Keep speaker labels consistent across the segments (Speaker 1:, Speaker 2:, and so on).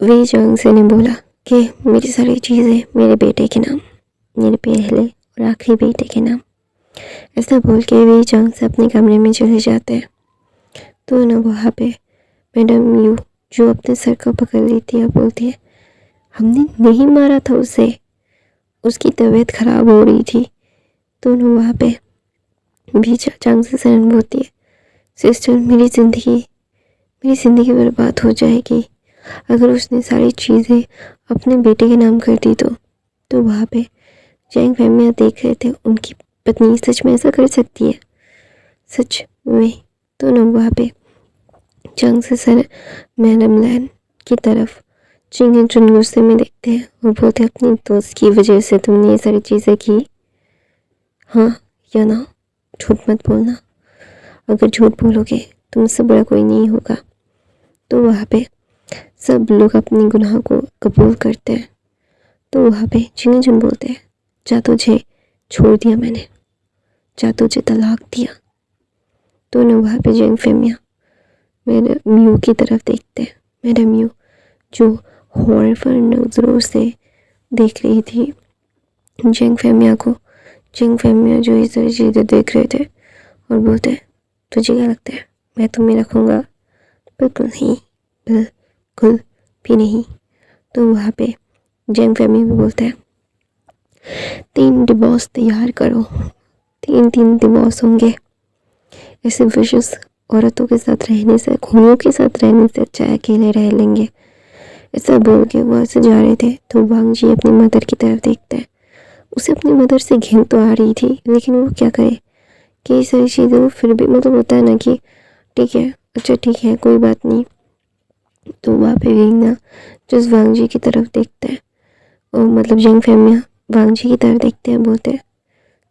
Speaker 1: We जोंगसे ने बोला कि मेरी सारी चीज़ें मेरे बेटे के नाम, मेरे पहले और आखिरी बेटे के नाम। ऐसा बोल के वी जोंगसे अपने कमरे में चले जाते हैं। तो ना वहाँ पे मैडम यू जो अपने सर को पकड़ लेती है और बोलती है, हमने नहीं मारा था उसे, उसकी तबीयत खराब हो रही थी। तो ना वहाँ पे वी जोंगसे सरन बोलती है, सिस्टर मेरी ज़िंदगी बर्बाद हो जाएगी अगर उसने सारी चीज़ें अपने बेटे के नाम कर दी तो वहाँ पे जैंग फैमिया देख रहे थे, उनकी पत्नी सच में ऐसा कर सकती है, सच में। तो ना वहाँ पे जोंगसे सर मैडम लैन की तरफ चिंग चुन गुस्से में देखते हैं और बोलते हैं, अपनी दोस्त की वजह से तुमने ये सारी चीज़ें की, हाँ या ना, झूठ मत बोलना, अगर झूठ बोलोगे तो मुझसे बड़ा कोई नहीं होगा। तो वहाँ पे सब लोग अपनी गुनाह को कबूल करते हैं। तो वहाँ पे चिंग चुन बोलते हैं, जा तुझे छोड़ दिया मैंने, जा तुझे तलाक दिया। तो ना वहाँ पे जैंग फैमिया मैडम यू की तरफ देखते हैं। मैडम यू जो हॉरफुल नज़रों से देख रही थी जैंग फैमिया को। जैंग फैमिया जो इस तरह चीज़ें देख रहे थे और बोलते हैं, तुझे क्या लगता है मैं तुम्हें रखूँगा? बिल्कुल नहीं, बिल्कुल भी नहीं। तो वहाँ पे जैंग फैमिया भी बोलते हैं, 3 डिवोर्स तैयार करो, 3 डिवोर्स होंगे। ऐसे विशेष औरतों के साथ रहने से, खूनियों के साथ रहने से अच्छा अकेले रह लेंगे। ऐसा बोल के वो ऐसे जा रहे थे तो वांग जी अपनी मदर की तरफ देखते हैं। उसे अपनी मदर से घिन तो आ रही थी, लेकिन वो क्या करे कि ये सारी चीज़ें वो फिर भी मतलब होता है ना कि ठीक है, अच्छा ठीक है, कोई बात नहीं। तो वहाँ पे ना जिस वांग जी की तरफ देखते हैं और मतलब जंग फैमिया वांग जी की तरफ देखते हैं, बोलते हैं,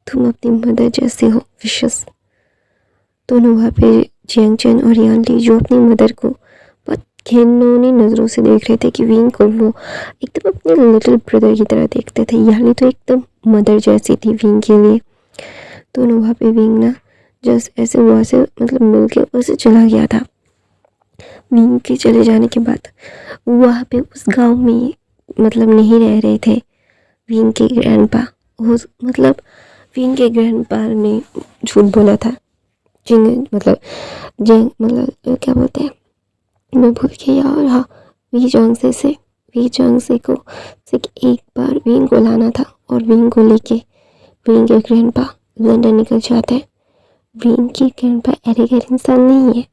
Speaker 1: तुम अपनी मदर जैसे हो विशेष। तो ना वहाँ पे जियांग चैन और यान ली जो अपनी मदर को बहुत घिनौनी नज़रों से देख रहे थे कि विंग को वो एकदम अपने लिटिल ब्रदर की तरह देखते थे। यान ली तो एकदम मदर जैसी थी विंग के लिए। तो ना वहाँ पे विंग ना जस्ट ऐसे वहाँ से मतलब मिल के वैसे चला गया था। विंग के चले जाने के बाद वहाँ पे उस गांव में मतलब नहीं रह रहे थे विंग के ग्रैंडपा। उस मतलब विंग के ग्रैंडपा ने झूठ बोला था। जिंग मतलब क्या बोलते हैं, मैं भूल गई यार। हाँ, वी जोंगसे को सिर्फ एक बार विंग को लाना था और विंग को लेके विंग के ग्रैंडपा लंदन निकल जाते हैं। विंग की ग्रैंडपा एलिगेंट इंसान नहीं है,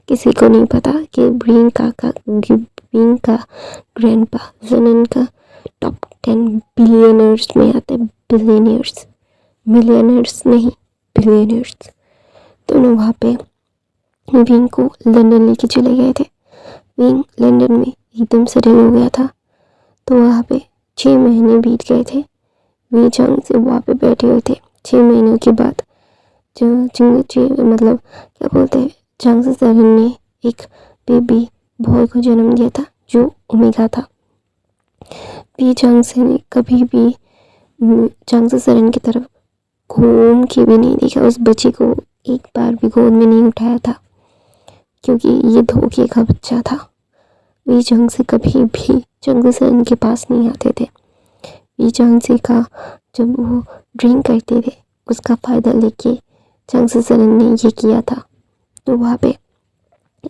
Speaker 1: किसी को नहीं पता कि विंग का ग्रैंडपा लंदन का टॉप 10 बिलियनर्स में आते हैं। बिलियनर्स, मिलियनर्स नहीं, बिलियनर्स। तो ना वहाँ पे विंग को लंदन लेके चले गए थे। विंग लंदन में एकदम सेटल हो गया था। तो वहाँ पे 6 महीने बीत गए थे। वी जंग से वहाँ पे बैठे हुए थे। 6 महीनों के बाद मतलब क्या बोलते हैं, जंग से सरन ने एक बेबी बॉय को जन्म दिया था जो ओमेगा था। वी जंग से ने कभी भी जंग से सरन की तरफ घूम के भी नहीं देखा, उस बच्चे को एक बार भी गोद में नहीं उठाया था, क्योंकि ये धोखे का बच्चा था। वी जंग से कभी भी जंग से सरन के पास नहीं आते थे। वी जंग से का जब वो ड्रिंक करते थे उसका फ़ायदा लेके जंग से सरन ने ये किया था। तो वहाँ पे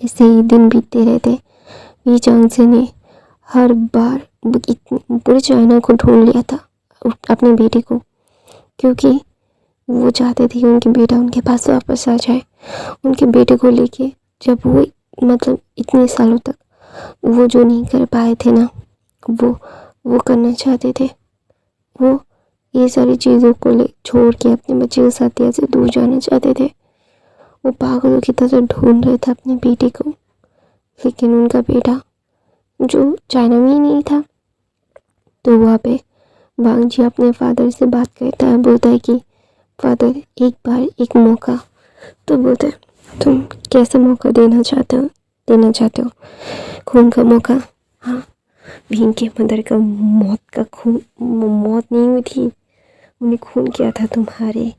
Speaker 1: ऐसे ही दिन बीतते रहते। वी जंग से ने हर बार पूरे चाइना को ढूंढ लिया था अपने बेटे को, क्योंकि वो चाहते थे कि उनके बेटा उनके पास वापस आ जाए। उनके बेटे को लेके जब वो मतलब इतने सालों तक वो जो नहीं कर पाए थे ना, वो करना चाहते थे। वो ये सारी चीज़ों को छोड़ के अपने बच्चे के साथ ऐसे दूर जाना चाहते थे। वो पागलों की तरह ढूंढ रहे थे अपने बेटे को, लेकिन उनका बेटा जो चाइना में ही नहीं था। तो वहाँ पे वांग जी अपने फादर से बात करता है, बोलता है कि फादर एक बार एक मौका। तो बोलते हैं, तुम कैसा मौका देना चाहते हो? खून का मौका? हाँ, भीम के मदर का मौत नहीं हुई थी, उन्हें खून किया था तुम्हारे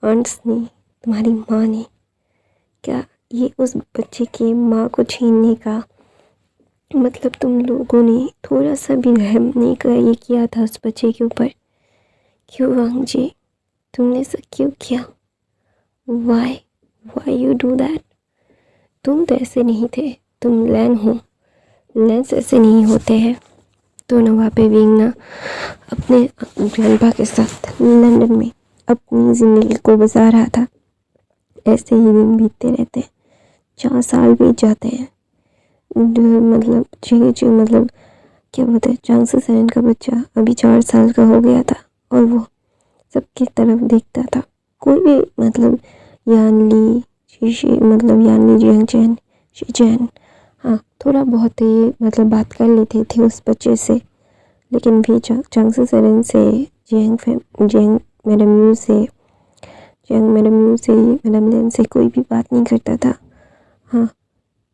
Speaker 1: आंट्स ने, तुम्हारी माँ ने। क्या ये उस बच्चे की माँ को छीनने का मतलब तुम लोगों ने थोड़ा सा भी रहम नहीं कर ये किया था उस बच्चे के ऊपर। क्यों वांग जी, तुमने ऐसा क्यों किया? Why why you do that? तुम तो ऐसे नहीं थे, तुम लैन हो, लैंस ऐसे नहीं होते हैं। तो ना वहाँ पे विंग ना अपने ग्रैंडपा के साथ लंदन में अपनी ज़िंदगी को गुजार रहा था। ऐसे ही दिन बीतते रहते हैं, 4 साल बीत जाते हैं। मतलब जी मतलब क्या बोलते हैं, चांसेस है इनका बच्चा अभी 4 साल का हो गया था और वो सबकी तरफ देखता था। कोई भी मतलब यानली शीशी मतलब यानली जियांगचैन शीचैन हाँ थोड़ा बहुत ही मतलब बात कर लेते थे उस बच्चे से, लेकिन भी चांगसे सेरेन से जियांग मैडम यू से मैडम लैन से कोई भी बात नहीं करता था। हाँ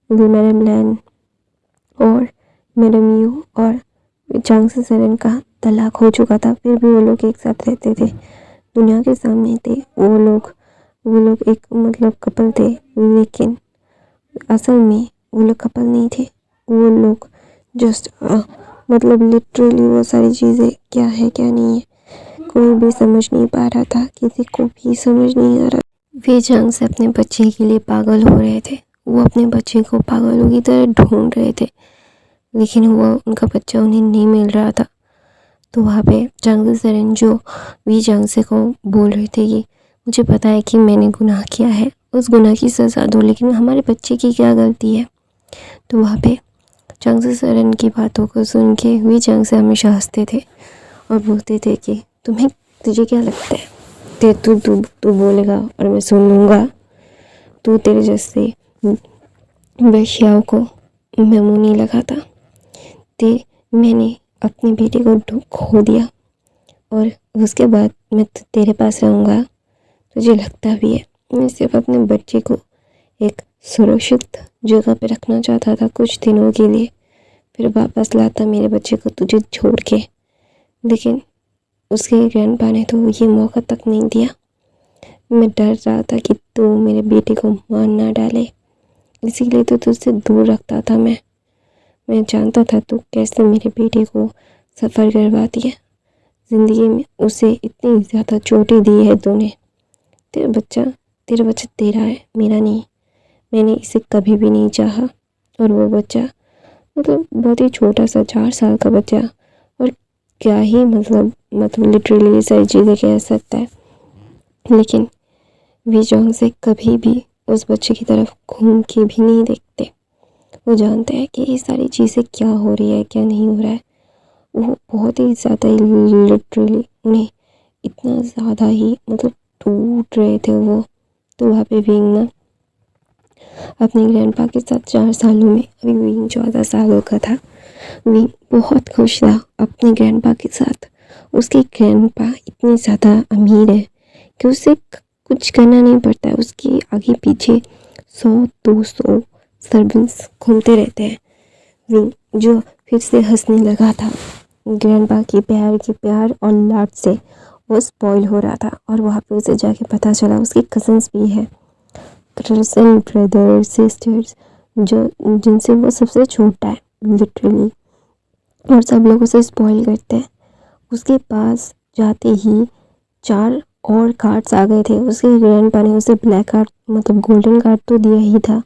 Speaker 1: मैडम लैन और मैडम यू और चांगसे सेरेन का तलाक हो चुका था, फिर भी वो लोग एक साथ रहते थे, दुनिया के सामने थे वो लोग एक मतलब कपल थे, लेकिन असल में वो लोग कपल नहीं थे। वो लोग जस्ट मतलब लिटरली वो सारी चीज़ें क्या है क्या नहीं है कोई भी समझ नहीं पा रहा था, किसी को भी समझ नहीं आ रहा। वे जंग से अपने बच्चे के लिए पागल हो रहे थे, वो अपने बच्चे को पागलों की तरह ढूंढ रहे थे, लेकिन वो उनका बच्चा उन्हें नहीं मिल रहा था। तो वहाँ पे चांगसे सेरेन जो वी चांगसे को बोल रहे थे कि मुझे पता है कि मैंने गुनाह किया है, उस गुनाह की सज़ा दो, लेकिन हमारे बच्चे की क्या गलती है। तो वहाँ पे चांगसे सेरेन की बातों को सुन के वी चांगसे हमेशा हंसते थे और बोलते थे कि तुझे क्या लगता है, ते तू तू तू बोलेगा और मैं सुन लूँगा, तू तेरे जैसे वेश्याओं को मैं मुँह नहीं लगाता, ते मैंने अपने बेटे को खो दिया और उसके बाद मैं तेरे पास रहूँगा, तुझे लगता भी है। मैं सिर्फ अपने बच्चे को एक सुरक्षित जगह पे रखना चाहता था कुछ दिनों के लिए, फिर वापस लाता मेरे बच्चे को तुझे छोड़ के, लेकिन उसके ग्रैंडपा ने तो ये मौका तक नहीं दिया। मैं डर रहा था कि तू मेरे बेटे को मार ना डाले, इसीलिए तो तुझसे दूर रखता था। मैं जानता था तू कैसे मेरे बेटे को सफ़र करवाती है, ज़िंदगी में उसे इतनी ज़्यादा चोटें दी है तूने। तेरा बच्चा तेरा है, मेरा नहीं। मैंने इसे कभी भी नहीं चाहा, और वो बच्चा मतलब बहुत ही छोटा सा 4 साल का बच्चा, और क्या ही मतलब लिटरली सारी चीज़ें कह सकता है, लेकिन वी जोंग से कभी भी उस बच्चे की तरफ घूम के भी नहीं देखते। वो जानते हैं कि ये सारी चीज़ें क्या हो रही है क्या नहीं हो रहा है। वो बहुत ही ज़्यादा लिटरली उन्हें इतना ज़्यादा ही मतलब टूट रहे थे वो। तो वहाँ पे विंग ना अपने ग्रैंडपा के साथ 4 सालों में, अभी विंग 14 सालों का था, विंग बहुत खुश था अपने ग्रैंडपा के साथ। उसके ग्रैंडपा इतने ज़्यादा अमीर है कि उसे कुछ करना नहीं पड़ता है, उसके आगे पीछे 100-200 सर्वेंट्स घूमते रहते हैं। विंग जो फिर से हंसने लगा था, ग्रैंडपा के प्यार और लाड से वो स्पॉइल हो रहा था, और वहाँ पे उसे जाके पता चला उसके कज़न्स भी हैं, कज़न ब्रदर सिस्टर्स, जो जिनसे वो सबसे छोटा है लिटरली, और सब लोग उसे स्पॉइल करते हैं। उसके पास जाते ही 4 और कार्ड्स आ गए थे। उसके ग्रैंडपा ने उसे ब्लैक कार्ड मतलब गोल्डन कार्ड तो दिया ही था,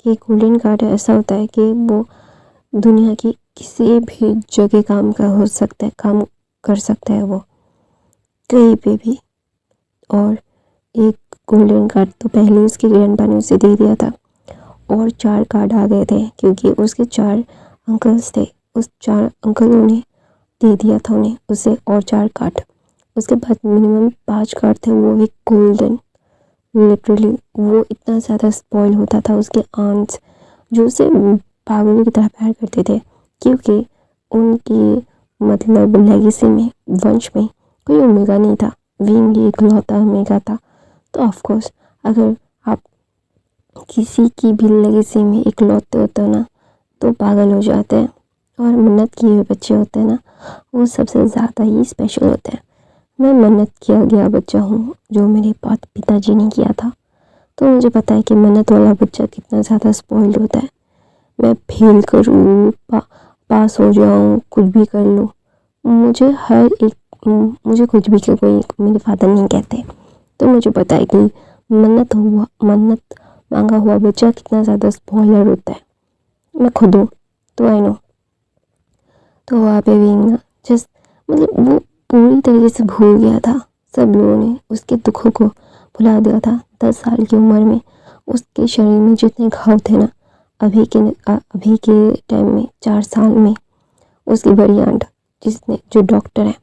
Speaker 1: कि गोल्डन कार्ड ऐसा होता है कि वो दुनिया की किसी भी जगह काम कर सकता है वो कहीं पे भी। और एक गोल्डन कार्ड तो पहले उसके ग्रैंडपा ने उसे दे दिया था, और 4 कार्ड आ गए थे क्योंकि उसके 4 अंकल्स थे, उस 4 अंकलों ने दे दिया था उन्हें उसे और 4 कार्ड। उसके बाद मिनिमम 5 कार्ड थे, वो भी गोल्डन। लिटरली वो इतना ज़्यादा स्पॉइल होता था, उसके आंट्स जो उसे पागलों की तरह प्यार करते थे, क्योंकि उनकी मतलब लेगेसी में, वंश में कोई ओमेगा नहीं था, विंग ही इकलौता ओमेगा था। तो ऑफकोर्स अगर आप किसी की भी लेगेसी में इकलौते होते हो ना, तो पागल हो जाते हैं, और मन्नत किए हुए बच्चे होते हैं ना, वो सबसे ज़्यादा ही स्पेशल होते हैं। मैं मन्नत किया गया बच्चा हूँ, जो मेरे पिताजी ने किया था, तो मुझे पता है कि मन्नत वाला बच्चा कितना ज़्यादा स्पॉइल्ड होता है। मैं फेल करूँ, पास हो जाऊँ, कुछ भी कर लूँ, मुझे कुछ भी कोई मेरे फादर नहीं कहते। तो मुझे पता है कि मन्नत मांगा हुआ बच्चा कितना ज़्यादा स्पॉइलर होता है। मैं खुद हूँ, तो आई नो। तो वहाँ पे भी ना जस्ट मतलब वो पूरी तरीके से भूल गया था। सब लोगों ने उसके दुखों को भुला दिया था। 10 साल की उम्र में उसके शरीर में जितने घाव थे ना, अभी के टाइम में 4 साल में उसकी बड़ी आंट जो डॉक्टर है,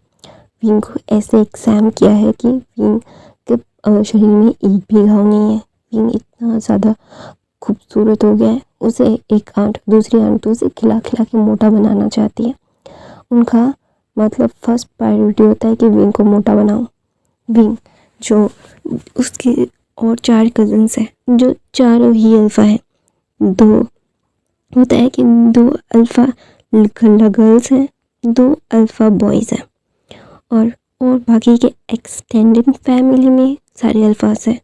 Speaker 1: विंग को ऐसे एग्जाम किया है कि विंग के शरीर में एक भी घाव नहीं है। विंग इतना ज़्यादा खूबसूरत हो गया है, उसे एक आंट दूसरी आंट तो उसे खिला खिला के मोटा बनाना चाहती है। उनका मतलब फर्स्ट प्रायोरिटी होता है कि विंग को मोटा बनाओ। विंग जो उसके और 4 कज़न्स हैं जो चारों ही अल्फ़ा हैं। 2 होता है कि 2 अल्फ़ा गर्ल्स हैं, 2 अल्फ़ा बॉयज़ हैं, और बाकी के एक्सटेंडेड फैमिली में सारे अल्फ़ाज हैं।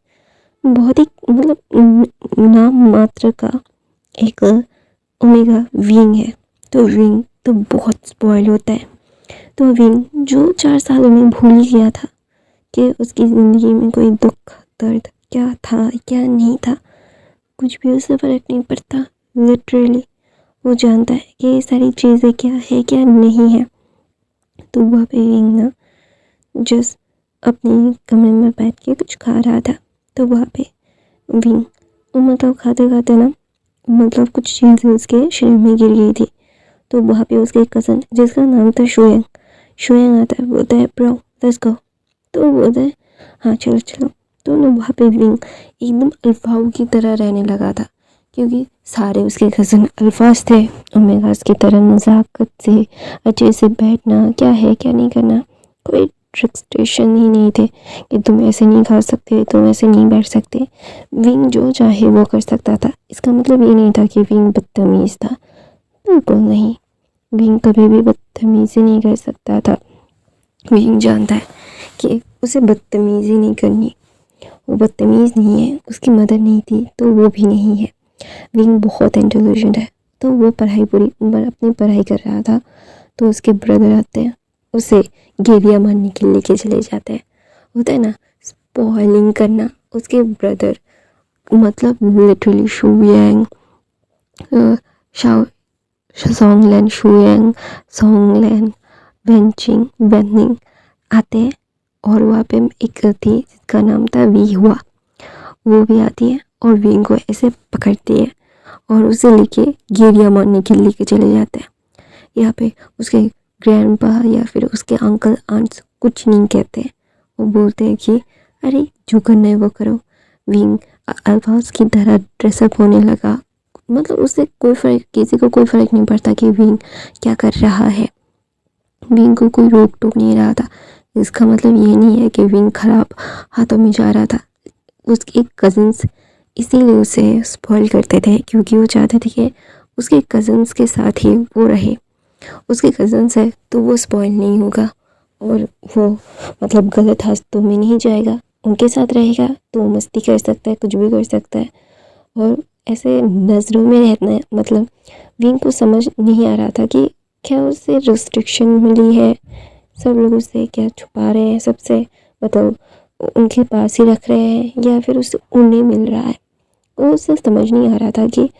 Speaker 1: बहुत ही मतलब नाम मात्र का एक ओमेगा विंग है। तो विंग तो बहुत स्पॉइल होता है। तो विंग जो 4 सालों में भूल ही गया था कि उसकी ज़िंदगी में कोई दुख दर्द क्या था क्या नहीं था, कुछ भी उससे फ़र्क नहीं पड़ता। लिटरली वो जानता है कि ये सारी चीज़ें क्या है क्या नहीं है। तो वह पे विंग ना जस्ट अपने कमरे में बैठ के कुछ खा रहा था। तो वहाँ पे विंग मतलब खाते खाते ना मतलब कुछ चीज़ें उसके शरीर में गिर गई थी। तो वहाँ पे उसके कज़न जिसका नाम था शुयंग आता है, बोलता है ब्रो लेट्स गो। तो वो बोलता है हाँ चलो चलो। तो ना वहाँ पे विंग एकदम अल्फाओं की तरह रहने लगा था, क्योंकि सारे उसके कज़न अल्फाज थे। ओमेगास की तरह नज़ाकत से अच्छे से बैठना, क्या है क्या नहीं करना, कोई रिस्ट्रिक्शन ही नहीं थे कि तुम ऐसे नहीं खा सकते, तुम ऐसे नहीं बैठ सकते। विंग जो चाहे वो कर सकता था। इसका मतलब ये नहीं था कि विंग बदतमीज़ था, बिल्कुल नहीं। विंग कभी भी बदतमीज़ी नहीं कर सकता था। विंग जानता है कि उसे बदतमीज़ी नहीं करनी। वो बदतमीज़ नहीं है, उसकी मदर नहीं थी तो वो भी नहीं है। विंग बहुत इंटेलिजेंट है। तो वो पूरी उम्र अपनी पढ़ाई कर रहा था। तो उसके ब्रदर आते हैं, उसे गेरिया मारने के लेके चले जाते हैं। होता है ना स्पॉइलिंग करना। उसके ब्रदर मतलब लिटरली शुयांग, सोंगलैन, शुयांग, सोंगलैन, वेनिंग आते हैं। और वहाँ पे एक थी जिसका नाम था वी हुआ, वो भी आती है और विंग को ऐसे पकड़ती है और उसे लेके गेरिया मारने के लेके चले जाते हैं। यहाँ पे उसके ग्रैंडपा या फिर उसके अंकल आंट्स कुछ नहीं कहते। वो बोलते हैं कि अरे जो करना है वो करो। विंग अल्फाज की तरह ड्रेसअप होने लगा। मतलब उससे किसी को कोई फ़र्क नहीं पड़ता कि विंग क्या कर रहा है। विंग को कोई रोक टोक नहीं रहा था। इसका मतलब ये नहीं है कि विंग खराब हाथों में जा रहा था। उसके कज़न्स इसीलिए उसे स्पॉइल करते थे, क्योंकि वो चाहते थे कि उसके कज़न्स के साथ ही वो रहे। उसके कज़न्स है तो वो स्पॉइल नहीं होगा और वो मतलब गलत हाथों में नहीं जाएगा। उनके साथ रहेगा तो वो मस्ती कर सकता है, कुछ भी कर सकता है। और ऐसे नज़रों में रहना है। मतलब विंग को समझ नहीं आ रहा था कि क्या उसे रिस्ट्रिक्शन मिली है, सब लोग उससे क्या छुपा रहे हैं सबसे, मतलब उनके पास ही रख रहे हैं या फिर उसे उन्हें मिल रहा है। वो उसे समझ नहीं आ रहा था कि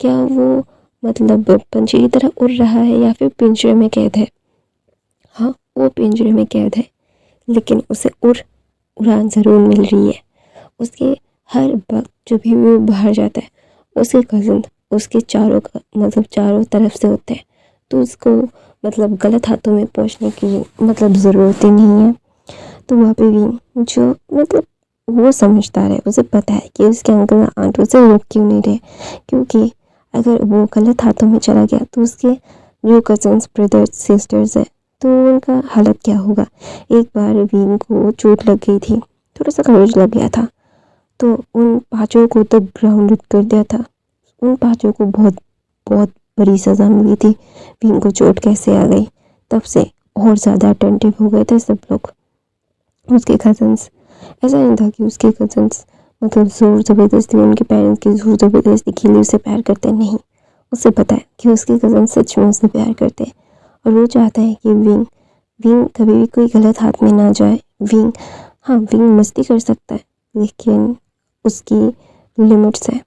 Speaker 1: क्या वो मतलब पंछी की तरह उड़ रहा है या फिर पिंजरे में कैद है। हाँ वो पिंजरे में कैद है, लेकिन उसे उड़ान ज़रूर मिल रही है। उसके हर वक्त जब भी वो बाहर जाता है, उसके कज़न उसके चारों तरफ से होते हैं। तो उसको मतलब गलत हाथों में पहुंचने की मतलब ज़रूरत ही नहीं है। तो वहाँ पे भी जो मतलब वो समझदार है, उसे पता है कि उसके अंकल आंट उसे रोक क्यों नहीं रहे, क्योंकि अगर वो गलत हाथों में चला गया तो उसके जो कज़न्स ब्रदर्स सिस्टर्स हैं तो उनका हालत क्या होगा। एक बार विंग को चोट लग गई थी, थोड़ा सा खरोच लग गया था, तो उन पाँचों को तो ग्राउंडेड कर दिया था। उन पाँचों को बहुत बहुत बड़ी सज़ा मिली थी। विंग को चोट कैसे आ गई, तब से और ज़्यादा अटेंटिव हो गए थे सब लोग। उसके कज़न्स, ऐसा नहीं था कि उसके कज़न्स मतलब ज़ोर ज़बरदस्ती उनके पेरेंट्स की ज़ोर ज़बरदस्ती के लिए उसे प्यार करते, नहीं। उसे पता है कि उसकी कज़न सच में उसे प्यार करते हैं और वो चाहता है कि विंग विंग कभी भी कोई गलत हाथ में ना जाए। विंग, हाँ, विंग मस्ती कर सकता है लेकिन उसकी लिमिट्स है।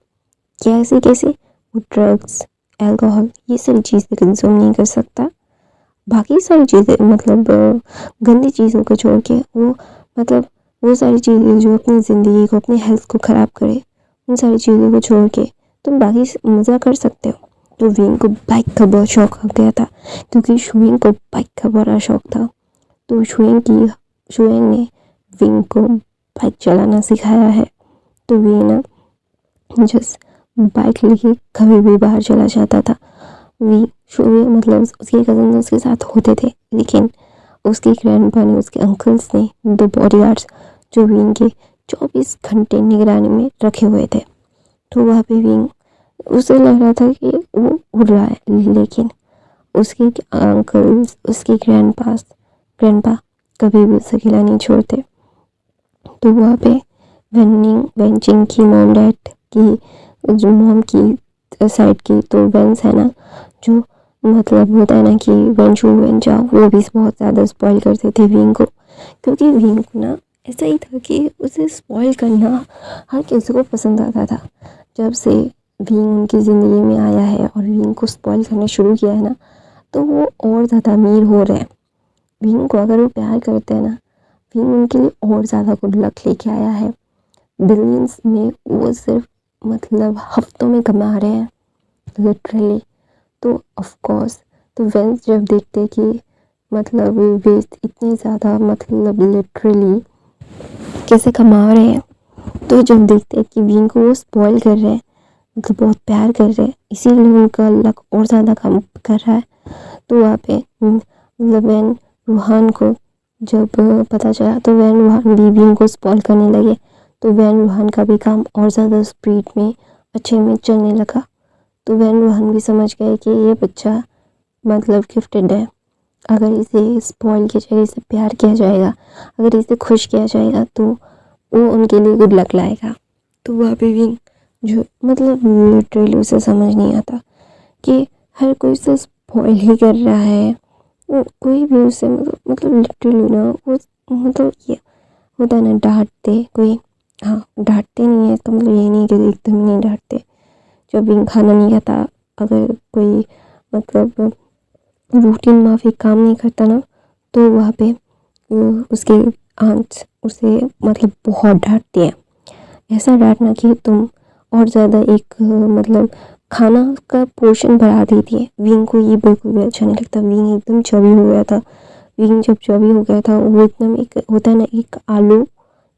Speaker 1: कैसे कैसे? वो ड्रग्स, अल्कोहल, ये सारी चीज़ें कंज्यूम नहीं कर सकता। बाकी सारी चीज़ें मतलब गंदी चीज़ों को छोड़ के वो मतलब वो सारी चीज़ें जो अपनी ज़िंदगी को, अपनी हेल्थ को ख़राब करे, उन सारी चीज़ों को छोड़ के तुम बाकी मज़ा कर सकते हो। तो विंग को बाइक का बहुत शौक हो गया था क्योंकि शुइंग को बाइक का बड़ा शौक था। तो शुइंग ने विंग को बाइक चलाना सिखाया है। तो विंग ना जस्ट बाइक लेके कभी भी बाहर चला जाता था। शुइंग मतलब उसके कज़न उसके साथ होते थे लेकिन उसके ग्रैंडपा ने, उसके अंकल्स ने 2 बॉडीगार्ड्स जो विंग के 24 घंटे निगरानी में रखे हुए थे। तो वहाँ पे विंग, उसे लग रहा था कि वो उड़ रहा है लेकिन उसके अंकल्स, उसके ग्रैंडपा कभी भी उसे अकेला नहीं छोड़ते। तो वहाँ पे वेंचिंग की मॉम डैड की, जो मॉम की साइड की, तो वेंस है ना, जो मतलब होता है ना कि वेंचू वेंचा, वो भी बहुत ज़्यादा स्पॉइल करते थे विंग को क्योंकि विंग को ना ऐसा ही था कि उसे स्पॉइल करना हर किसी को पसंद आता था। जब से विंग उनकी ज़िंदगी में आया है और विंग को स्पॉइल करना शुरू किया है ना, तो वो और ज़्यादा अमीर हो रहे हैं। विंग को अगर वो प्यार करते हैं ना, विंग उनके लिए और ज़्यादा गुड लक लेके आया है। बिलियंस में वो सिर्फ मतलब हफ्तों में कमा रहे हैं लिटरली। तो ऑफ कोर्स तो वेंस जब देखते कि मतलब वे इतने ज़्यादा मतलब लिटरली कैसे कमा रहे हैं, तो जब देखते हैं कि विंग को वो स्पॉइल कर रहे हैं, मतलब बहुत प्यार कर रहे हैं, इसीलिए उनका लक और ज़्यादा काम कर रहा है। तो वहाँ पे मतलब वैन रूहान को जब पता चला तो वैन रूहान भी विंग को स्पॉइल करने लगे। तो वैन रूहान का भी काम और ज़्यादा स्पीड में अच्छे में चलने लगा। तो वैन रूहान भी समझ गए कि ये बच्चा मतलब गिफ्टेड है, अगर इसे स्पॉइल किया जाएगा, इसे प्यार किया जाएगा, अगर इसे खुश किया जाएगा तो वो उनके लिए गुड लक लाएगा। तो वहाँ पे विंग जो मतलब लिटरली उसे समझ नहीं आता कि हर कोई उसे स्पॉइल ही कर रहा है। कोई भी उसे मतलब लिटरली ना वो मतलब ये होता है ना, डांटते कोई, हाँ डांटते नहीं है, इसका मतलब ये नहीं कि एकदम ही नहीं डांटते। जब विंग खाना नहीं खाता, अगर कोई मतलब रूटीन माफिक काम नहीं करता ना, तो वहाँ पे उसके आंट्स उसे मतलब बहुत डांटती है। ऐसा डांटना कि तुम और ज़्यादा एक मतलब खाना का पोर्शन बढ़ा देती है। विंग को ये बिल्कुल भी अच्छा नहीं लगता। विंग एकदम चबी हो गया था। विंग जब चबी हो गया था, वो एकदम एक होता है ना, एक आलू,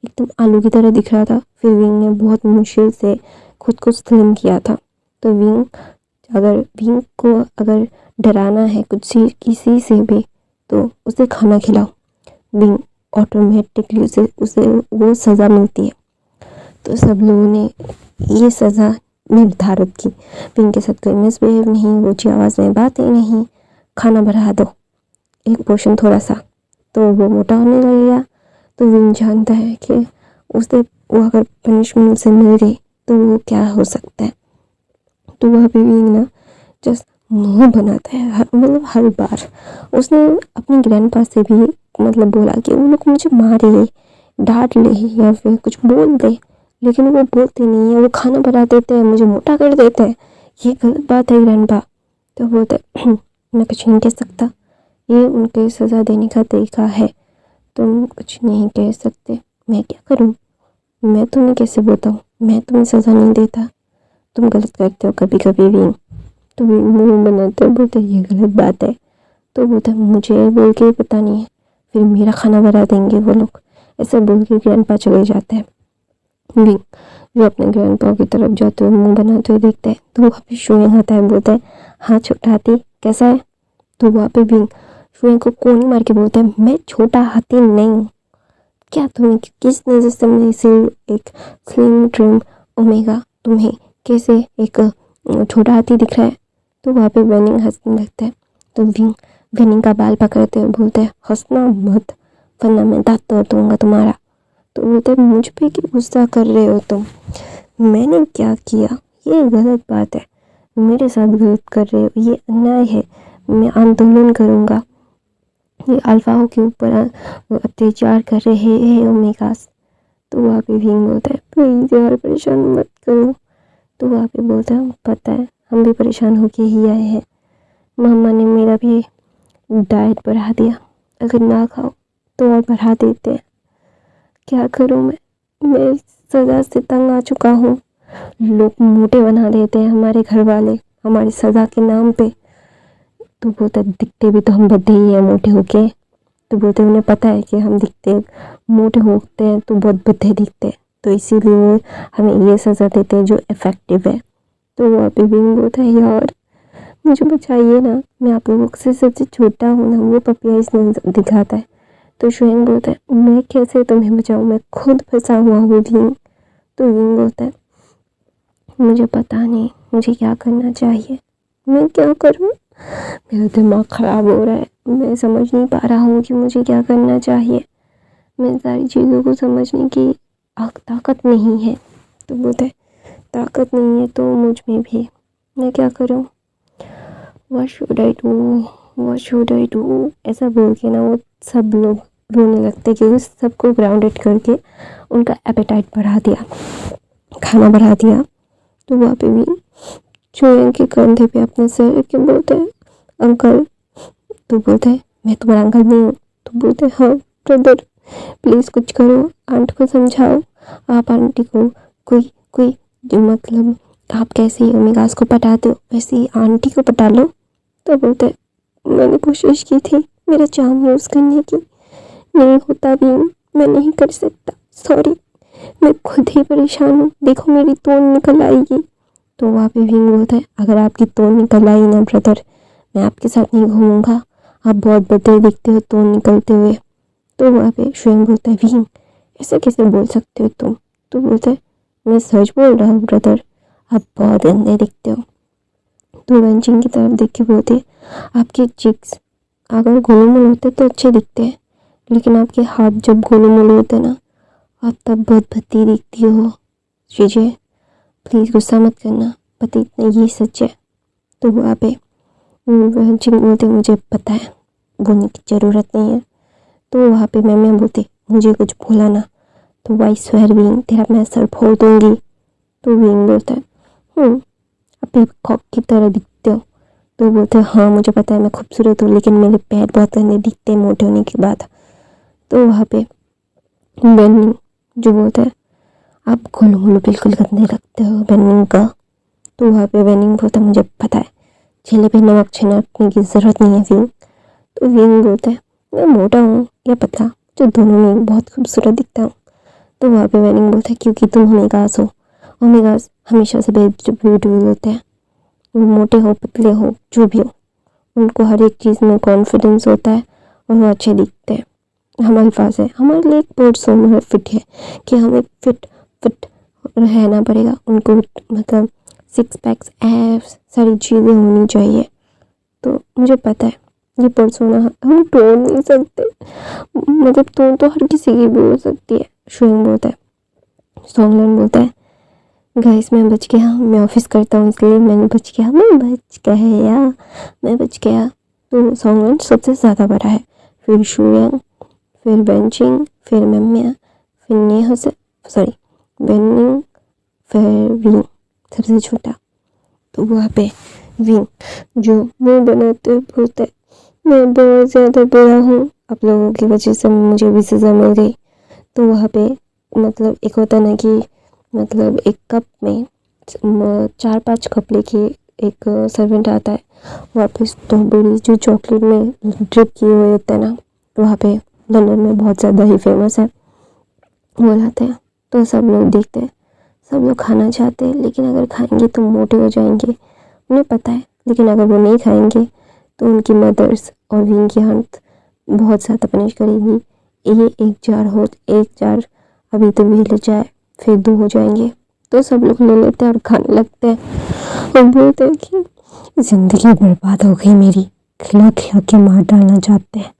Speaker 1: एकदम आलू की तरह दिख रहा था। फिर विंग ने बहुत मुश्किल से खुद को स्लिम किया था। तो विंग को अगर डराना है कुछ किसी से भी, तो उसे खाना खिलाओ, विंग ऑटोमेटिकली उसे उसे वो सज़ा मिलती है। तो सब लोगों ने ये सज़ा निर्धारित की, विंग के साथ कोई मिसबिहेव नहीं, ऊँची आवाज़ में बातें नहीं, खाना बढ़ा दो एक पोर्शन थोड़ा सा, तो वो मोटा होने लगेगा। तो विंग जानता है कि उसे वो अगर पनिशमेंट उसे मिल गई तो वो क्या हो सकता है। तो वहाँ पे विंग ना जस्ट मुंह बनाता है, मतलब हर बार उसने अपने ग्रैंडपा से भी मतलब बोला कि वो लोग मुझे मारे, डांट ले या फिर कुछ बोल दे, लेकिन वो बोलते नहीं है, वो खाना बना देते हैं, मुझे मोटा कर देते हैं, ये गलत बात है ग्रैंडपा। तो बोलते मैं कुछ नहीं कह सकता, ये उनके सज़ा देने का तरीका है, तुम कुछ नहीं कह सकते, मैं क्या करूँ, मैं तुम्हें कैसे बताऊँ, मैं तुम्हें सज़ा नहीं देता, तुम गलत करते हो कभी कभी भी। तो भी मुँह बनाते बोलते ये गलत बात है। तो बोलता मुझे बोल के पता नहीं है, फिर मेरा खाना बना देंगे वो लोग, ऐसे बोल के ग्रैंडपा चले जाते हैं। विंग जो अपने ग्रैंडपा की तरफ जाते हुए मुँह बनाते हुए देखते हैं, तो वहाँ पे शुइंग आता है, बोलता है हाँ छोटा हाथी कैसा है। तो वहाँ पे विंग शुइंग को कोनी मार के बोलता है मैं छोटा हाथी नहीं हूँ, क्या तुम्हें किस नज़र से मैं सिर्फ एक स्लिम ट्रिम ओमेगा, तुम्हें कैसे एक छोटा हाथी दिख रहा है। तो वहाँ पे वेनिंग हंसने लगता है। तो विंग वेनिंग का बाल पकड़ते हुए बोलते हैं हंसना मत वरना मैं दांत तोड़ दूंगा तुम्हारा। तो बोलते हैं मुझ पे क्यों गुस्सा कर रहे हो तुम, मैंने क्या किया, ये गलत बात है, मेरे साथ गलत कर रहे हो, ये अन्याय है, मैं आंदोलन करूँगा, ये अल्फाओं के ऊपर अत्याचार कर रहे हैं ओमेगास। तो वहाँ पे विंग बोलता है प्लीज़ यार परेशान मत करो। तो वहाँ पे बोलता है पता है हम भी परेशान होके ही आए हैं, मम्मा ने मेरा भी डाइट बढ़ा दिया, अगर ना खाओ तो और बढ़ा देते हैं, क्या करूँ मैं इस सज़ा से तंग आ चुका हूँ। लोग मोटे बना देते हैं हमारे घर वाले हमारी सज़ा के नाम पे। तो बोलता दिखते भी तो हम बद्धे ही हैं मोटे होके। तो बोलते उन्हें पता है कि हम दिखते मोटे होते हैं तो बहुत बद्धे दिखते हैं, तो इसीलिए वो हमें ये सज़ा देते हैं जो इफ़ेक्टिव है। तो वहाँ पे विंग बोलता है यार मुझे बचाइए ना, मैं आप लोगों से सबसे छोटा हूँ ना, वो पपिया इसने दिखाता है। तो शुएंग बोलता है मैं कैसे तुम्हें बचाऊँ, मैं खुद फंसा हुआ हूँ विंग। तो विंग बोलता है मुझे पता नहीं मुझे क्या करना चाहिए, मैं क्या करूँ, मेरा दिमाग ख़राब हो रहा है, मैं समझ नहीं पा रहा हूँ कि मुझे क्या करना चाहिए, मैं सारी चीज़ों को समझने की ताकत नहीं है। तो बोलता है ताकत नहीं है तो मुझ में भी, मैं क्या करूँ, what should I do, what should I do. ऐसा बोल के ना वो सब लोग रोने लगते क्योंकि सबको ग्राउंडेड करके उनका एपेटाइट बढ़ा दिया, खाना बढ़ा दिया। तो वहाँ पे भी चूहे के कंधे पे अपने सर रख के बोलते हैं अंकल। तो बोलते हैं मैं तुम्हारा अंकल नहीं हूँ। तो बोलते हैं हाँ ब्रदर प्लीज़ कुछ करो, आंट को समझाओ, आप आंटी को कोई कोई जो मतलब आप कैसे ही ओमेगास को पटाते हो वैसे ही आंटी को पटा लो। तो बोलते मैंने कोशिश की थी मेरा चार्म यूज़ करने की, नहीं होता भी, मैं नहीं कर सकता, सॉरी, मैं खुद ही परेशान हूँ, देखो मेरी तोन निकल आएगी। तो वहाँ पे विंग बोलता है अगर आपकी तोन निकल आई ना ब्रदर मैं आपके साथ नहीं घूमूंगा, आप बहुत बदले दिखते हो तोन निकलते हुए। तो वहाँ पे शुएंग बोलता है विंग ऐसे कैसे बोल सकते हो तुम। तो बोलता है मैं सच बोल रहा हूँ ब्रदर, आप बहुत गंदे दिखते हो। तो वेंचिंग की तरफ देख के बोलते आपके चिक्स अगर गोलूमोल होते तो अच्छे दिखते हैं, लेकिन आपके हाथ जब गोलूमोल होते ना आप तब बहुत भद्दी दिखती हो। चीज़ें प्लीज़ गुस्सा मत करना, पता इतना ये सच है। तो वहाँ पे वेंचिंग बोलते मुझे पता है बोलने की ज़रूरत नहीं है। तो वहाँ पे मैं बोलती मुझे कुछ बोला ना तो वाई स्वेर विंग तेरा मैं सर फोड़ दूँगी। तो विंग बोलता है आप पीकॉक की तरह दिखते हो। तो बोलते हैं हाँ मुझे पता है मैं खूबसूरत हूँ लेकिन मेरे पैर बहुत गंदे दिखते हैं मोटे होने के बाद। तो वहाँ पे बेनिंग जो बोलता है आप गोलू मोलू बिल्कुल गंदे लगते हो बेनिंग का। तो वहाँ पे बेनिंग बोलता है मुझे पता है चेले पे नमक छिड़कने की ज़रूरत नहीं है विंग। तो विंग बोलता है मैं मोटा हूँ या पतला जो दोनों में बहुत खूबसूरत दिखता हूँ। तो वहाँ पे बेनिंग बोलता है क्योंकि तुम ओमेगास हो, ओमेगास हमेशा से ब्यूटीफुल होते हैं, वो मोटे हो पतले हो जो भी हो उनको हर एक चीज़ में कॉन्फिडेंस होता है और वो अच्छे दिखते हैं। हम अल्फाज है हमारे लिए एक पर्सनल फिट है कि हमें फिट रहना पड़ेगा, उनको मतलब सिक्स पैक्स एब्स सारी चीज़ें होनी चाहिए। तो मुझे पता है ये पर्सोना हम तोड़ नहीं सकते, मतलब तो हर किसी की भी हो सकती है। शुएंग बोलता है सॉन्गलैंड बोलता है गाइस मैं बच गया, मैं ऑफिस करता हूँ इसलिए मैंने बच गया, मैं बच गया। तो सॉन्गलैंड सबसे ज़्यादा बड़ा है, फिर शुएंग, फिर बेंचिंग, फिर मेमिया, फिर नेहा से सॉरी बेनिंग, फिर विंग सबसे छोटा। तो वहाँ पे विंग जो मुंह बनाते बोलता है मैं बहुत ज़्यादा बुरा हूँ, आप लोगों की वजह से मुझे भी सज़ा मिल गई। तो वहाँ पे मतलब एक होता ना कि मतलब एक कप में 4-5 कप लेके एक सर्वेंट आता है, वहाँ पे स्ट्रॉबेरी जो चॉकलेट में ड्रिप किए हुए होते हैं ना, वहाँ पे लंदन में बहुत ज़्यादा ही फेमस है, वो लाते हैं। तो सब लोग देखते हैं, सब लोग खाना चाहते हैं लेकिन अगर खाएंगे तो मोटे हो जाएंगे, उन्हें पता है, लेकिन अगर वो नहीं खाएंगे तो उनकी मदर्स और विंग की आंट बहुत ज़्यादा पनिश करेगी। ये एक जार अभी तो भी ले जाए फिर 2 हो जाएंगे। तो सब लोग ले लेते हैं और खाने लगते हैं और बोलते हैं कि ज़िंदगी बर्बाद हो गई मेरी, खिला खिला के मार डालना चाहते हैं।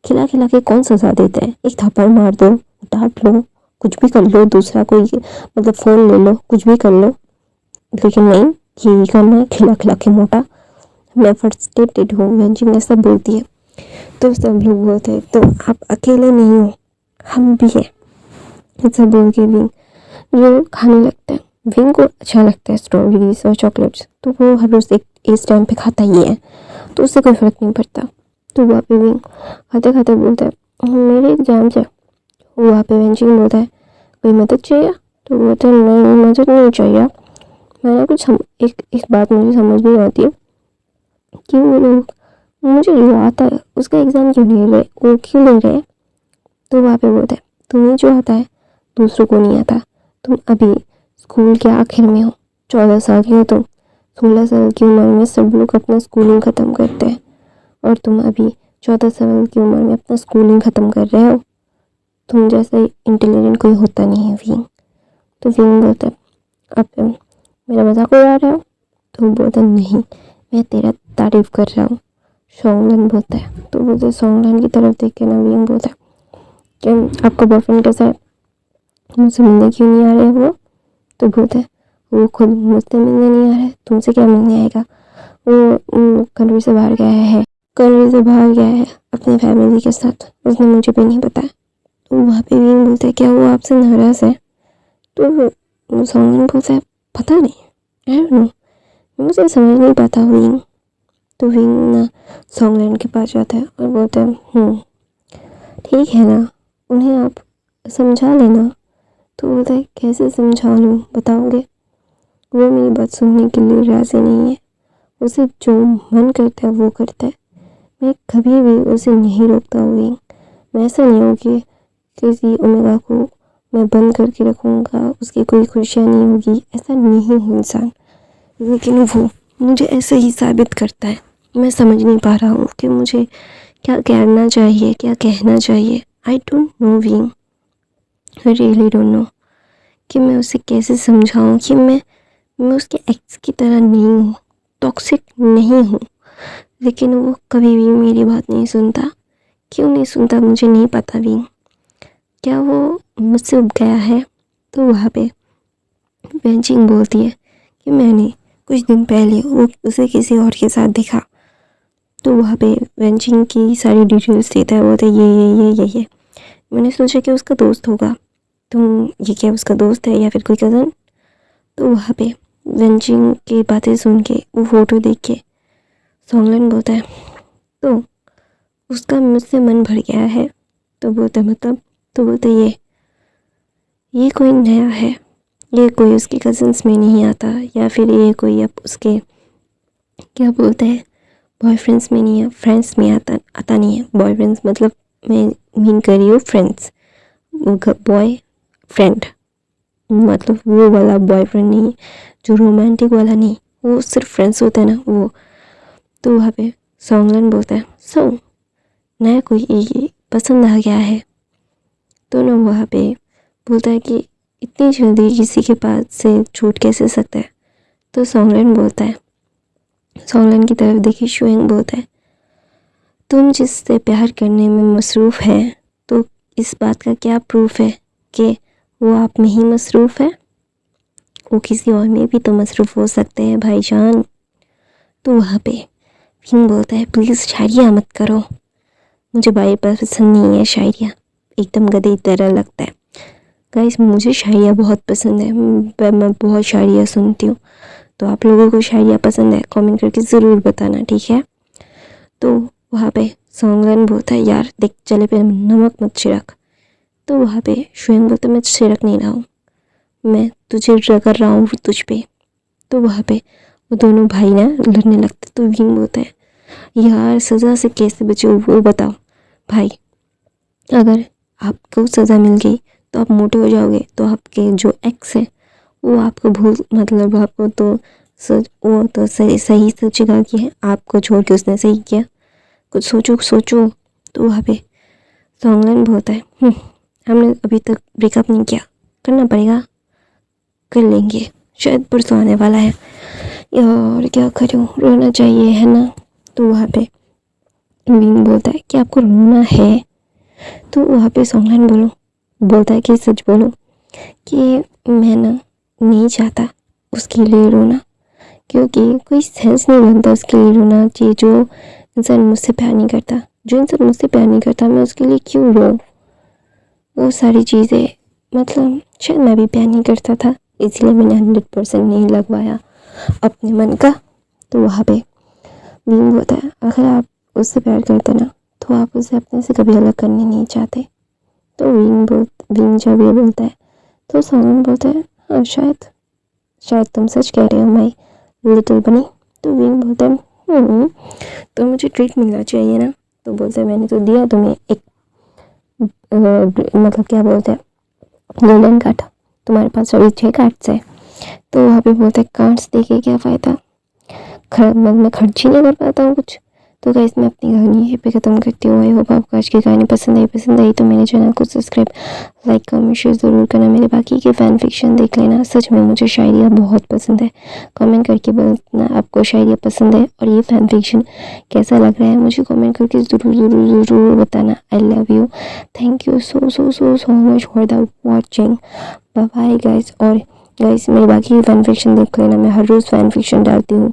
Speaker 1: खिला खिला के कौन सजा देते हैं, एक थप्पड़ मार दो, डांट लो, कुछ भी कर लो, दूसरा कोई मतलब फ़ोन ले लो, कुछ भी कर लो, लेकिन नहीं यही करना है, खिला खिला के मोटा, मैं फ्रस्ट्रेटेड हूँ, वेंजिंग ऐसा बोलती है। तो सब लोग बोलते हैं तो आप अकेले नहीं हो, हम भी हैं, ऐसा बोल के विंग जो खाने लगता है। विंग को अच्छा लगता है स्ट्रॉबेरीज और चॉकलेट्स, तो वो हर रोज़ एक इस टाइम पे खाता ही है, तो उससे कोई फ़र्क नहीं पड़ता। तो वहाँ पे विंग खाते खाते बोलता है मेरे एग्जाम्स है। वहाँ पे वेंजिंग बोलता है कोई मदद चाहिए? तो बोलता है नहीं मदद नहीं चाहिए। मैंने कुछ एक बात मुझे समझ नहीं आती कि वो लोग मुझे जो आता है उसका एग्ज़ाम क्यों ले रहे, वो क्यों ले रहे। तो वहाँ पे बोलता है तुम्हें जो आता है दूसरों को नहीं आता, तुम अभी स्कूल के आखिर में हो, 14 साल की हो तुम, 16 साल की उम्र में सब लोग अपना स्कूलिंग ख़त्म करते हैं और तुम अभी 14 साल की उम्र में अपना स्कूलिंग ख़त्म कर रहे हो। तुम जैसा इंटेलिजेंट कोई होता नहीं है विंग। तो विंग बोलता है अब मेरा मजाक उड़ा रहे हो? तो बोलता नहीं मैं तेरा तारीफ कर रहा हूँ। सोंगलन बोलता है, तो बोलते सोंगलन की तरफ देख के ना विंग बोलता है कि आपका बॉयफ्रेंड कैसा है, मुझसे मिलने क्यों नहीं आ रहे वो? तो बोलता है वो खुद मुझसे मिलने नहीं आ रहा है, तुमसे क्या मिलने आएगा, वो कंट्री से बाहर गया है, कंट्री से बाहर गया है अपनी फैमिली के साथ, उसने मुझे भी नहीं बताया। तो वहाँ पे विंग बोलता है क्या वो आपसे नाराज़ है? तो सोंगलन बोलता है पता नहीं, आई डोंट नो, मुझे समझ नहीं पाता विंग। तो विंग ना सोंगलन के पास जाता है और बोलता है ठीक है ना, उन्हें आप समझा लेना। तो बोलता है कैसे समझा लूँ बताओगे? वो मेरी बात सुनने के लिए राज़ी नहीं है, उसे जो मन करता है वो करता है, मैं कभी भी उसे नहीं रोकता हुई। मैं ऐसा नहीं हूँ कि किसी ओमेगा को मैं बंद करके रखूँगा, उसकी कोई खुशियाँ नहीं होगी, ऐसा नहीं हूँ इंसान। लेकिन वो मुझे ऐसे ही साबित करता है। मैं समझ नहीं पा रहा हूँ कि मुझे क्या करना चाहिए, क्या कहना चाहिए। I don't know wing, I really don't know कि मैं उसे कैसे समझाऊँ कि मैं उसके एक्स की तरह नहीं हूँ, टॉक्सिक नहीं हूँ, लेकिन वो कभी भी मेरी बात नहीं सुनता। क्यों नहीं सुनता मुझे नहीं पता भी, क्या वो मुझसे उब गया है? तो वहाँ पे वेंजिंग बोलती है कि मैंने कुछ दिन पहले वो उसे किसी और के साथ देखा। तो वहाँ पे वेंजिंग की सारी डिटेल्स देता है, बोलते ये मैंने सोचा कि उसका दोस्त होगा। तुम ये क्या उसका दोस्त है या फिर कोई कज़न? तो वहाँ पे वेंजिंग की बातें सुन के, वो फ़ोटो देख के सोंगलन बोलता है तो उसका मुझसे मन भर गया है। तो बोलता मतलब? तो बोलते ये कोई नया है, ये कोई उसके कज़न्स में नहीं आता, या फिर ये कोई अब उसके क्या बोलते हैं बॉयफ्रेंड्स में नहीं है, फ्रेंड्स में आता नहीं है। बॉयफ्रेंड्स मतलब मैं मीन कर रही हूँ फ्रेंड्स, बॉय फ्रेंड, मतलब वो वाला बॉयफ्रेंड नहीं, जो रोमांटिक वाला नहीं, वो सिर्फ फ्रेंड्स होते हैं ना वो। तो वहाँ पे सोंगलन बोलता है सो नया कोई ये पसंद आ गया है। तो ना वहाँ पे बोलता है कि इतनी जल्दी किसी के पास से छूट कैसे सकता है? तो सोंगलन बोलता है, सोंगलन की तरफ देखी शुएंग बोलता है तुम जिससे प्यार करने में मसरूफ़ है, तो इस बात का क्या प्रूफ है कि वो आप में ही मसरूफ़ है? वो किसी और में भी तो मसरूफ़ हो सकते हैं भाईजान। तो वहाँ पे विंग बोलता है प्लीज़ शायरिया मत करो, मुझे बाई पसंद नहीं है शायरिया, एकदम गधे की तरह लगता है। गाइस मुझे शायरिया बहुत पसंद है, मैं बहुत शायरिया सुनती हूँ। तो आप लोगों को शायरिया पसंद है कमेंट करके ज़रूर बताना, ठीक है? तो वहाँ पे सोंगलन बोलता है यार देख जले पे नमक मत छिड़क। तो वहाँ पे शुएंग बोलता है मैं छिड़क नहीं रहा हूँ, मैं तुझे रगड़ रहा हूँ तुझ पे। तो वहाँ पे वो दोनों भाई ना लड़ने लगते। तो विंग बोलता है यार सज़ा से कैसे बचो वो बताओ भाई, अगर आपको सज़ा मिल गई तो आप मोटे हो जाओगे, तो आपके जो एक्स है वो आपको भूल, मतलब आपको तो वो तो सही सोचेगा कि आपको छोड़ के उसने सही किया, कुछ सोचो। तो वहाँ पे सोंगलन बोलता है हमने अभी तक ब्रेकअप नहीं किया, करना पड़ेगा, कर लेंगे, शायद परसों आने वाला है यार, क्या करूँ, रोना चाहिए है ना? तो वहाँ पे विंग बोलता है कि आपको रोना है? तो वहाँ पे सोंगलन बोलता है कि सच बोलो कि मैं ना नहीं चाहता उसके लिए रोना, क्योंकि कोई सेंस नहीं बनता उसके लिए रोना कि जो इंसान मुझसे प्यार नहीं करता, जो इंसान मुझसे प्यार नहीं करता मैं उसके लिए क्यों रो। वो सारी चीज़ें मतलब शायद मैं भी प्यार नहीं करता था, इसलिए मैंने 100% नहीं लगवाया अपने मन का। तो वहाँ पे बीइंग होता है, अगर आप उससे प्यार करते ना तो आप उसे अपने से कभी अलग करने नहीं चाहते। तो बीइंग जब ये बोलता है तो सॉन्ग बोलता है हाँ शायद तुम सच कह रहे हो माई लिटिल बनी। तो बीइंग बोलता है तो मुझे ट्रीट मिलना चाहिए ना। तो बोलते हैं मैंने तो दिया तुम्हें एक मतलब क्या बोलते हैं गोल्डन कार्ड, तुम्हारे पास अभी 6 कार्ड्स है। तो वहाँ पे बोलते हैं कार्ड्स देके क्या फ़ायदा, मैं खर्च ही नहीं कर पाता हूँ कुछ। तो गाइस मैं अपनी कहानी यहीं पे ख़त्म करती हूँ। आई होप आपको आज की कहानी पसंद आई तो मेरे चैनल को सब्सक्राइब लाइक कमेंट शेयर ज़रूर करना। मेरे बाकी के फ़ैन फिक्शन देख लेना, सच में मुझे शायरियाँ बहुत पसंद है। कमेंट करके बताना आपको शायरियाँ पसंद है और ये फ़ैन फिक्शन कैसा लग रहा है, मुझे कमेंट करके ज़रूर बताना। I love you, thank you so much for the watching, bye bye guys. और गाइस मेरे बाकी फ़ैन फिक्शन देख लेना, मैं हर रोज़ फ़ैन फिक्शन डालती हूँ।